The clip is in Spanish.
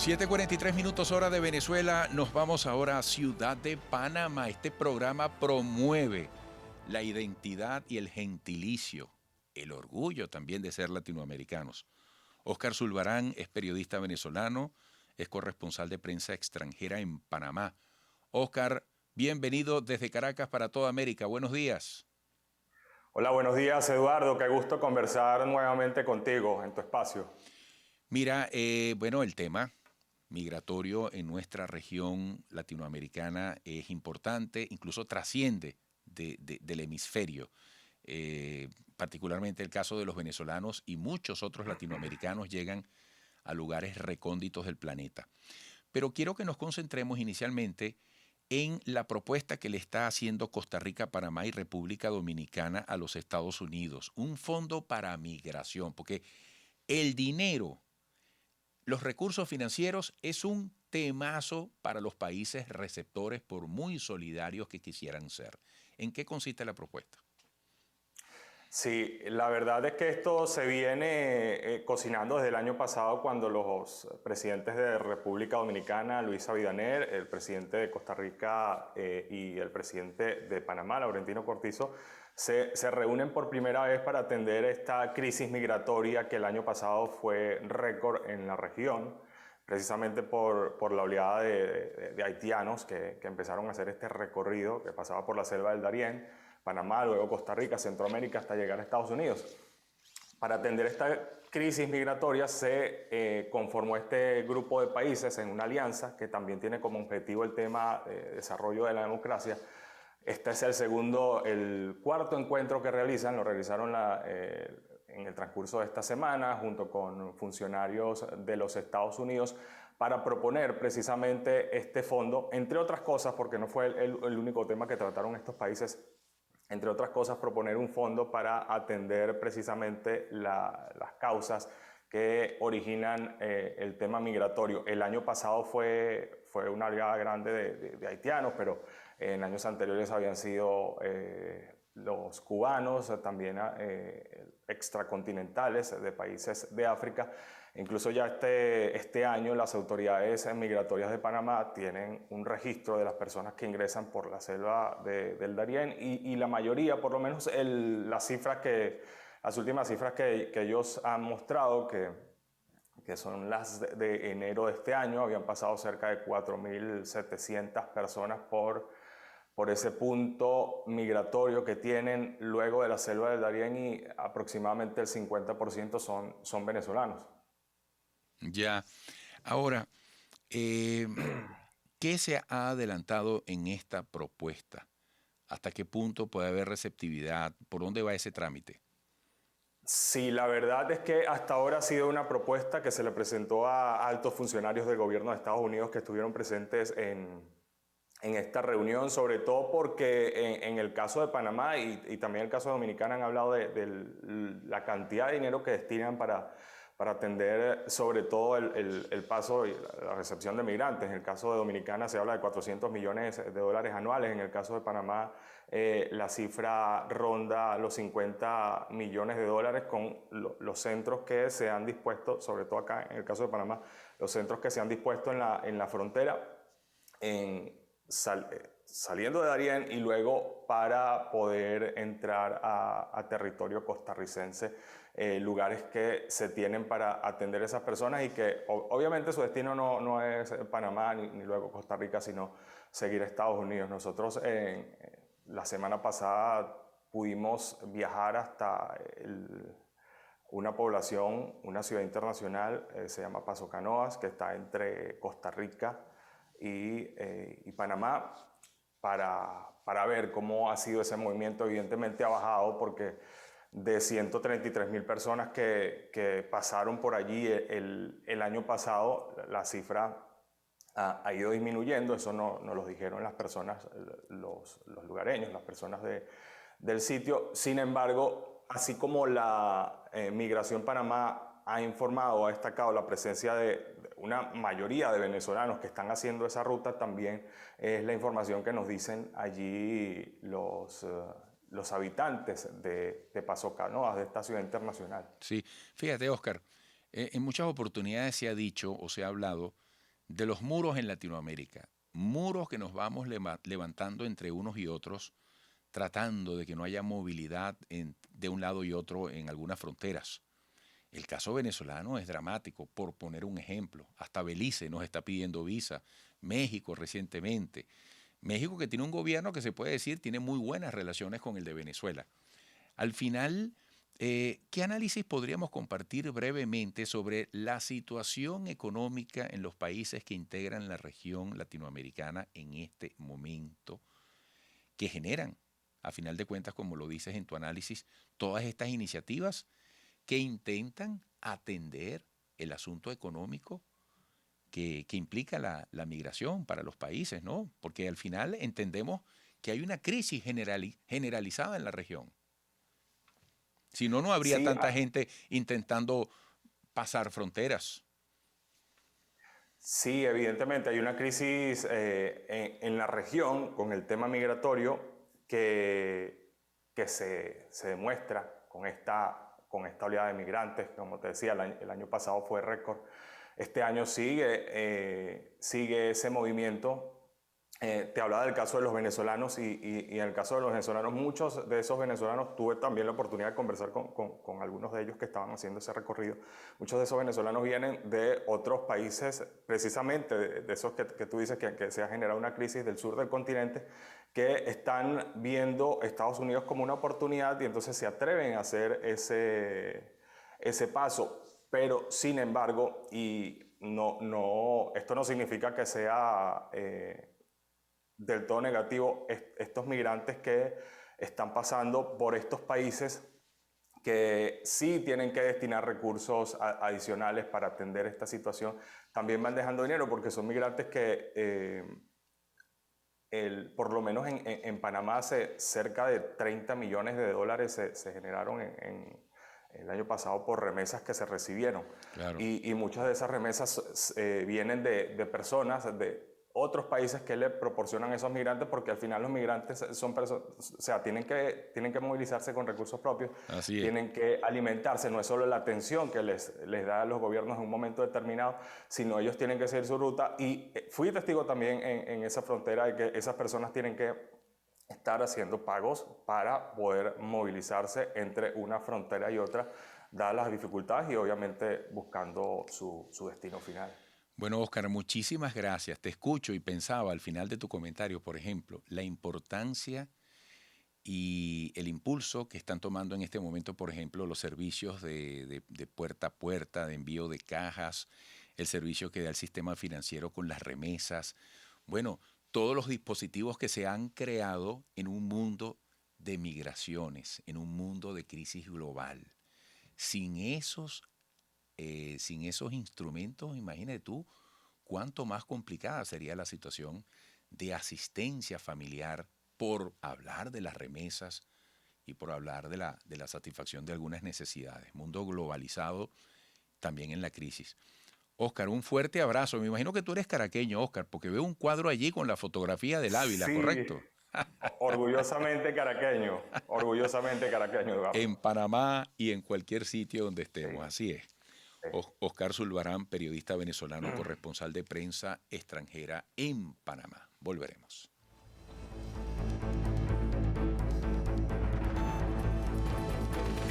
7:43 hora de Venezuela. Nos vamos ahora a Ciudad de Panamá. Este programa promueve la identidad y el gentilicio, el orgullo también de ser latinoamericanos. Óscar Zulbarán es periodista venezolano, es corresponsal de prensa extranjera en Panamá. Óscar, bienvenido desde Caracas para toda América. Buenos días. Hola, buenos días, Eduardo. Qué gusto conversar nuevamente contigo en tu espacio. Mira, el tema migratorio en nuestra región latinoamericana es importante, incluso trasciende del hemisferio. Particularmente el caso de los venezolanos y muchos otros latinoamericanos llegan a lugares recónditos del planeta. Pero quiero que nos concentremos inicialmente en la propuesta que le está haciendo Costa Rica, Panamá y República Dominicana a los Estados Unidos, un fondo para migración, porque el dinero, los recursos financieros es un temazo para los países receptores, por muy solidarios que quisieran ser. ¿En qué consiste la propuesta? Sí, la verdad es que esto se viene cocinando desde el año pasado cuando los presidentes de República Dominicana, Luis Abinader, el presidente de Costa Rica y el presidente de Panamá, Laurentino Cortizo, se reúnen por primera vez para atender esta crisis migratoria que el año pasado fue récord en la región, precisamente por la oleada de haitianos que empezaron a hacer este recorrido que pasaba por la selva del Darién, Panamá, luego Costa Rica, Centroamérica, hasta llegar a Estados Unidos. Para atender esta crisis migratoria se conformó este grupo de países en una alianza que también tiene como objetivo el tema de desarrollo de la democracia. Este es el cuarto encuentro que realizan, lo realizaron en el transcurso de esta semana junto con funcionarios de los Estados Unidos para proponer precisamente este fondo, entre otras cosas, porque no fue el único tema que trataron estos países. Entre otras cosas, proponer un fondo para atender precisamente las causas que originan el tema migratorio. El año pasado fue una oleada grande de haitianos, pero en años anteriores habían sido los cubanos, también extracontinentales de países de África. Incluso ya este año las autoridades migratorias de Panamá tienen un registro de las personas que ingresan por la selva del Darién y la mayoría, por lo menos las últimas cifras que ellos han mostrado, que son las de enero de este año, habían pasado cerca de 4.700 personas por ese punto migratorio que tienen luego de la selva del Darién y aproximadamente el 50% son venezolanos. Ya. Ahora, ¿qué se ha adelantado en esta propuesta? ¿Hasta qué punto puede haber receptividad? ¿Por dónde va ese trámite? Sí, la verdad es que hasta ahora ha sido una propuesta que se le presentó a altos funcionarios del gobierno de Estados Unidos que estuvieron presentes en esta reunión, sobre todo porque en el caso de Panamá y también el caso de Dominicana han hablado de la cantidad de dinero que destinan para atender sobre todo el paso y la recepción de migrantes. En el caso de Dominicana se habla de 400 millones de dólares anuales. En el caso de Panamá la cifra ronda los 50 millones de dólares con los centros que se han dispuesto, sobre todo acá en el caso de Panamá, los centros que se han dispuesto en la frontera, saliendo de Darién y luego para poder entrar a territorio costarricense, lugares que se tienen para atender a esas personas y que obviamente su destino no es Panamá ni luego Costa Rica, sino seguir a Estados Unidos. Nosotros la semana pasada pudimos viajar hasta una población, una ciudad internacional, se llama Paso Canoas, que está entre Costa Rica y Panamá, para ver cómo ha sido ese movimiento. Evidentemente ha bajado porque de 133.000 personas que pasaron por allí el año pasado, la cifra ha ido disminuyendo. Eso no lo dijeron las personas, los lugareños, las personas del sitio. Sin embargo, así como la Migración Panamá ha informado, ha destacado la presencia de una mayoría de venezolanos que están haciendo esa ruta, también es la información que nos dicen allí los habitantes de Paso Canoas, de esta ciudad internacional. Sí, fíjate, Óscar, en muchas oportunidades se ha dicho o se ha hablado de los muros en Latinoamérica, muros que nos vamos levantando entre unos y otros, tratando de que no haya movilidad de un lado y otro en algunas fronteras. El caso venezolano es dramático, por poner un ejemplo. Hasta Belice nos está pidiendo visa, México recientemente. México, que tiene un gobierno que se puede decir tiene muy buenas relaciones con el de Venezuela. Al final, ¿qué análisis podríamos compartir brevemente sobre la situación económica en los países que integran la región latinoamericana en este momento, que generan, a final de cuentas, como lo dices en tu análisis, todas estas iniciativas que intentan atender el asunto económico que implica la migración para los países, ¿no? Porque al final entendemos que hay una crisis generalizada en la región. Si no, no habría Sí, tanta gente intentando pasar fronteras. sí, evidentemente hay una crisis en la región con el tema migratorio que se demuestra con esta oleada de migrantes. Como te decía, el año pasado fue récord. Este año sigue ese movimiento. Te hablaba del caso de los venezolanos y en el caso de los venezolanos, muchos de esos venezolanos, tuve también la oportunidad de conversar con algunos de ellos que estaban haciendo ese recorrido. Muchos de esos venezolanos vienen de otros países, precisamente de esos que tú dices que se ha generado una crisis del sur del continente, que están viendo Estados Unidos como una oportunidad y entonces se atreven a hacer ese paso. Pero, sin embargo, esto no significa que sea del todo negativo estos migrantes que están pasando por estos países que sí tienen que destinar recursos adicionales para atender esta situación, también van dejando dinero porque son migrantes que por lo menos en Panamá cerca de 30 millones de dólares se generaron el año pasado por remesas que se recibieron. Claro. Y muchas de esas remesas vienen de personas de otros países que le proporcionan a esos migrantes, porque al final los migrantes son personas, o sea, tienen que movilizarse con recursos propios, Así es. tienen que alimentarse, no es solo la atención que les da a los gobiernos en un momento determinado, sino ellos tienen que seguir su ruta. Y fui testigo también en esa frontera de que esas personas tienen que estar haciendo pagos para poder movilizarse entre una frontera y otra, dadas las dificultades y obviamente buscando su destino final. Bueno, Oscar, muchísimas gracias. Te escucho y pensaba al final de tu comentario, por ejemplo, la importancia y el impulso que están tomando en este momento, por ejemplo, los servicios de puerta a puerta, de envío de cajas, el servicio que da el sistema financiero con las remesas. Bueno, todos los dispositivos que se han creado en un mundo de migraciones, en un mundo de crisis global. Sin sin esos instrumentos, imagínate tú cuánto más complicada sería la situación de asistencia familiar, por hablar de las remesas y por hablar de la satisfacción de algunas necesidades. Mundo globalizado también en la crisis. Oscar, un fuerte abrazo. Me imagino que tú eres caraqueño, Oscar, porque veo un cuadro allí con la fotografía del Ávila, Sí, ¿correcto? orgullosamente caraqueño, Eduardo. En Panamá y en cualquier sitio donde Sí, estemos, así es. sí. Oscar Zulbarán, periodista venezolano, corresponsal de prensa extranjera en Panamá. Volveremos.